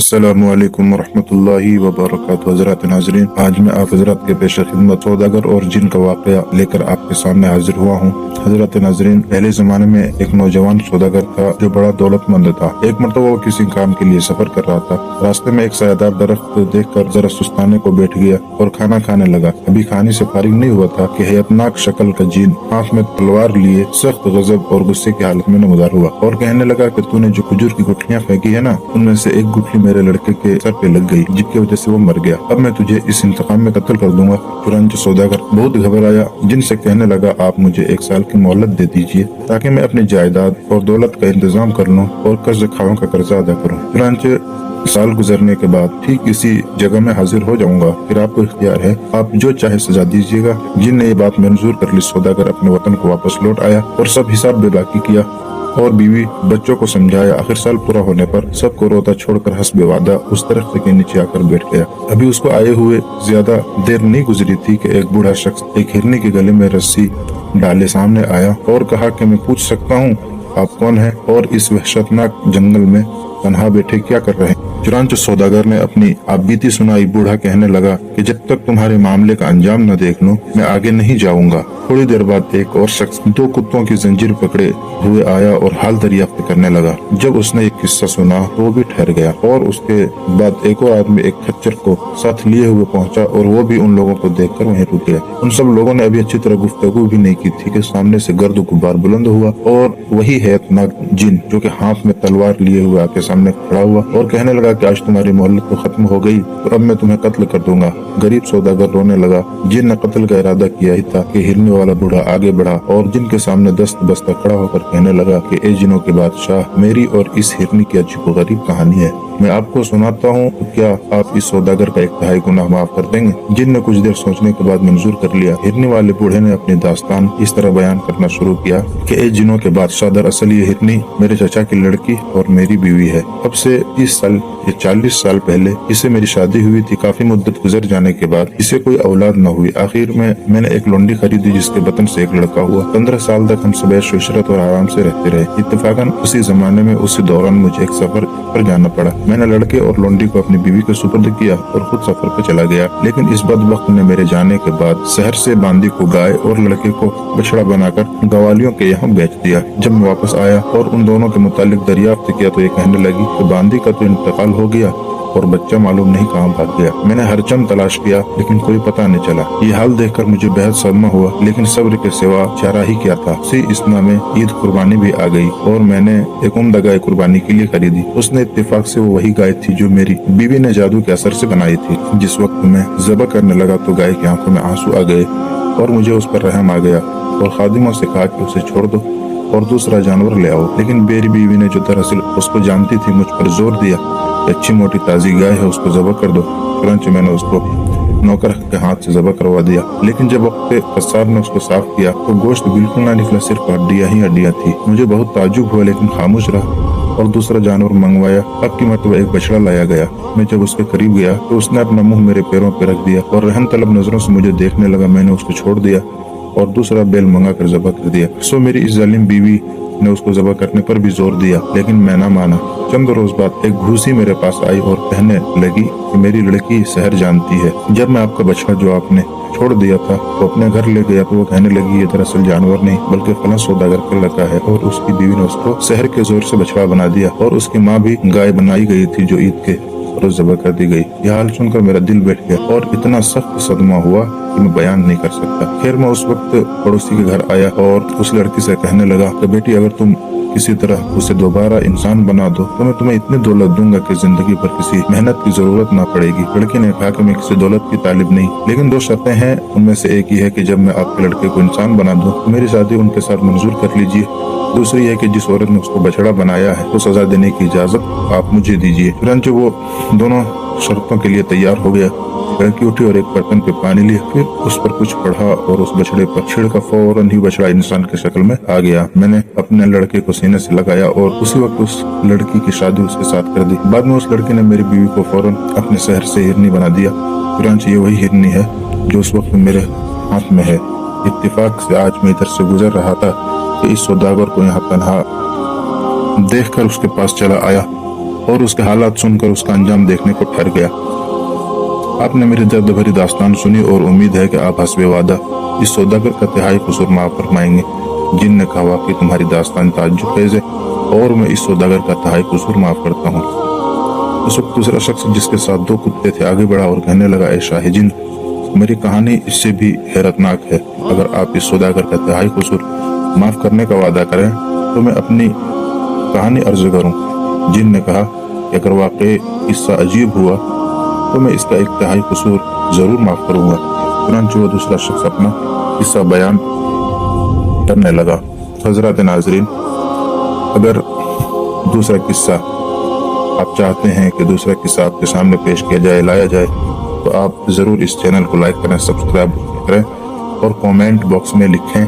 अस्सलामुअलैकुम वरहमतुल्लाहि वबरकातुहू। हज़रात नाज़रीन, आज मैं आप हज़रात के पेश खिदमत सौदागर और जिन का वाक़या लेकर आपके सामने हाजिर हुआ हूँ। हज़रात नाज़रीन, पहले ज़माने में एक नौजवान सौदागर था जो बड़ा दौलतमंद था। एक मरतबा वो किसी काम के लिए सफर कर रहा था। रास्ते में एक सायादार दरख्त देखकर जरा सुस्ताने को बैठ गया और खाना खाने लगा। अभी खाने से फारिग नहीं हुआ था कि हैतनाक शक्ल का जिन हाथ में तलवार लिए सख्त गजब और गुस्से की हालत में नमदार हुआ और कहने लगा कि तूने जो खजूर की गुठलियाँ फेंकी है ना, उनमें से एक गुठली मेरे लड़के के सर पे लग गई, जिसकी वजह से वो मर गया। अब मैं तुझे इस इंतकाम में कत्ल कर दूंगा। चुनांचे सौदागर बहुत घबराया, जिनसे कहने लगा आप मुझे 1 साल की मोहलत दे दीजिए ताकि मैं अपनी जायदाद और दौलत का इंतजाम कर लूँ और कर्ज खाओं का कर्जा अदा करूँ। चुनांचे साल गुजरने के बाद ठीक इसी जगह में हाजिर हो जाऊंगा, फिर आपको इख्तियार है, आप जो चाहे सजा दीजिएगा। जिन ने ये बात मंजूर कर ली, सौदागर अपने वतन को वापस लौट आया और सब हिसाब बेबाकी किया और बीवी बच्चों को समझाया। आखिर साल पूरा होने पर सबको रोता छोड़कर हस्बे वादा उस दरख्त के नीचे आकर बैठ गया। अभी उसको आए हुए ज्यादा देर नहीं गुजरी थी कि एक बूढ़ा शख्स एक हिरनी के गले में रस्सी डाले सामने आया और कहा कि मैं पूछ सकता हूँ आप कौन हैं और इस वहशतनाक जंगल में तन्हा बैठे क्या कर रहे हैं। चुनांचे सौदागर ने अपनी आपबीती सुनाई। बूढ़ा कहने लगा कि जब तक तुम्हारे मामले का अंजाम न देख लूं, मैं आगे नहीं जाऊंगा। थोड़ी देर बाद एक और शख्स 2 कुत्तों की जंजीर पकड़े हुए आया और हाल दरियाफ्त करने लगा। जब उसने एक किस्सा सुना तो वो भी ठहर गया और उसके बाद एक और आदमी एक खच्चर को साथ लिए हुए पहुंचा और वो भी उन लोगों को देखकर वहीं रुक गया। उन सब लोगों ने अभी अच्छी तरह गुफ्तगू भी नहीं की थी कि सामने से गर्द गुब्बार बुलंद हुआ और वही हैतनाक जिन जो कि हाथ में तलवार लिए हुए आके सामने खड़ा हुआ और कहने लगा कि आज तुम्हारी मोहलत तो खत्म हो गई, तो अब मैं तुम्हें कत्ल कर दूंगा। गरीब सौदागर रोने लगा। जिन ने कत्ल का इरादा किया ही था कि हिरने वाला बूढ़ा आगे बढ़ा और जिन के सामने दस्त बस्ता खड़ा होकर कहने लगा कि ए जिनों के बादशाह, मेरी और इस हिरनी की अजीब व गरीब कहानी है। मैं आपको सुनाता हूँ, तो क्या आप इस सौदागर का 1/3 गुनाह माफ कर देंगे? जिन ने कुछ देर सोचने के बाद मंजूर कर लिया। हिरनी वाले बूढ़े ने अपनी दास्तान इस तरह बयान करना शुरू किया कि ए जिनों के बादशाह, दरअसल ये हिरनी मेरे चाचा की लड़की और मेरी बीवी है। अब से 30 साल या 40 साल पहले इसे मेरी शादी हुई थी। काफी मुद्दत गुजर जाने के बाद इसे कोई औलाद न हुई। आखिर में मैंने एक लोंडी खरीदी जिसके बतन से एक लड़का हुआ। 15 साल तक हम सब ऐश इशरत और आराम से रहते रहे। इत्तेफाकन उसी जमाने में उसी दौरान मुझे एक सफर पर जाना पड़ा। मैंने लड़के और लोंडी को अपनी बीवी के सुपुर्द किया और खुद सफर पे चला गया। लेकिन इस बदबख्त ने मेरे जाने के बाद शहर से बांदी को गाय और लड़के को बछड़ा बनाकर गवालियों के यहाँ बेच दिया। जब मैं वापस आया और उन दोनों के मुतालिक दरियाफ्त किया तो ये कहने लगी कि बांदी का तो इंतकाल हो गया और बच्चा मालूम नहीं कहाँ भाग गया। मैंने हर चंद तलाश किया लेकिन कोई पता नहीं चला। ये हाल देखकर मुझे बेहद सदमा हुआ, लेकिन सब्र के सिवा चारा ही क्या था। इसी इस्ना में ईद कुर्बानी भी आ गई और मैंने एक उम्दा गाय कुर्बानी के लिए खरीदी। उसने इत्तेफाक से वो वही गाय थी जो मेरी बीवी ने जादू के असर से बनाई थी। जिस वक्त मैं ज़बह करने लगा तो गाय की आंखों में आंसू आ गए और मुझे उस पर रहम आ गया और खादिमों से कहा कि उसे छोड़ दो और दूसरा जानवर ले आओ। लेकिन मेरी बीवी ने, जो दरअसल उसको जानती थी, मुझ पर जोर दिया कि अच्छी मोटी ताजी गाय है, उसको ज़बह कर दो। तुरंत मैंने उसको नौकर के हाथ से ज़बह करवा दिया। लेकिन जब वक्त कसाब ने उसको साफ किया तो गोश्त बिल्कुल ना निकला, सिर्फ हड्डियां ही हड्डियां थी। मुझे बहुत ताज्जुब हुआ लेकिन खामोश रहा और दूसरा जानवर मंगवाया। अब की मरतबा एक बछड़ा लाया गया। मैं जब उसके करीब गया तो उसने अपना मुंह मेरे पैरों पर रख दिया और रहम तलब नजरों से मुझे देखने लगा। मैंने उसको छोड़ दिया और दूसरा बैल मंगा कर ज़बह कर दिया। सो मेरी इस जालिम बीवी ने उसको ज़बह करने पर भी जोर दिया, लेकिन मैं ना माना। चंद रोज बाद एक घूसी मेरे पास आई और कहने लगी कि मेरी लड़की शहर जानती है। जब मैं आपका बछड़ा जो आपने छोड़ दिया था वो अपने घर ले गया तो वो कहने लगी ये दरअसल जानवर नहीं बल्कि फला सौदागर का लड़का है और उसकी बीवी ने उसको शहर के जोर से बछड़ा बना दिया और उसकी माँ भी गाय बनाई गई थी जो ईद के रोज ज़बह कर दी गई। यह हाल सुनकर मेरा दिल बैठ गया और इतना सख्त सदमा हुआ कि मैं बयान नहीं कर सकता। खैर मैं उस वक्त पड़ोसी के घर आया और उस लड़की से कहने लगा कि बेटी, अगर तुम किसी तरह उसे दोबारा इंसान बना दो तो मैं तुम्हें इतनी दौलत दूंगा कि जिंदगी पर किसी मेहनत की जरूरत ना पड़ेगी। लड़की ने कहा कि मैं किसी दौलत की तालिब नहीं, लेकिन 2 शर्तें हैं। उनमें से एक ही है कि जब मैं आपके लड़के को इंसान बना दूं तो मेरी शादी उनके साथ मंजूर कर लीजिए। दूसरी है कि जिस औरत ने उसको बछड़ा बनाया है तो सजा देने की इजाजत आप मुझे दीजिए। तुरंत वो दोनों शर्तों के लिए तैयार हो गया। लड़की उठी और एक बर्तन पे पानी लिया, फिर उस पर कुछ पढ़ा और उस बछड़े पर छिड़का। फौरन ही बछड़ा इंसान की शक्ल में आ गया। मैंने अपने लड़के को सीने से लगाया और उसी वक्त उस लड़की की शादी उसके साथ कर दी। बाद में उस लड़की ने मेरी बीवी को फौरन अपने शहर से हिरनी बना दिया। तुरंत ये वही हिरनी है जो उस वक्त मेरे हाथ में है। इत्तेफाक से आज मैं इधर से गुजर रहा था कि इस सौदागर को यहाँ तन्हा देखकर उसके पास चला आया और उसके हालात सुनकर उसका अंजाम देखने को ठहर गया। आपने मेरी दर्द भरी दास्तान सुनी और उम्मीद है कि आप हस्बे वादा इस सौदागर का तिहाई कसूर माफ फरमाएंगे। जिन ने कहा, वाकई तुम्हारी दास्तान ताज्जुब खेज है और मैं इस सौदागर का तिहाई कसूर माफ करता हूँ। उस वक्त दूसरा शख्स जिसके साथ 2 कुत्ते थे आगे बढ़ा और कहने लगा, ऐ शाह जिन, मेरी कहानी इससे भी हैरतनाक है। अगर आप इस सौदागर का तिहाई कसूर माफ करने का वादा करें तो मैं अपनी कहानी अर्ज करूं। जिन ने कहा कि अगर वाकई किस्सा अजीब हुआ तो मैं इसका एक तिहाई कसूर जरूर माफ करूंगा। चुनांचे वो दूसरा शख्स अपना किस्सा बयान करने लगा। हजरत नाजरीन, अगर दूसरा किस्सा आप चाहते हैं कि दूसरा किस्सा आपके सामने पेश किया जाए, लाया जाए, तो आप जरूर इस चैनल को लाइक करें, सब्सक्राइब करें और कमेंट बॉक्स में लिखें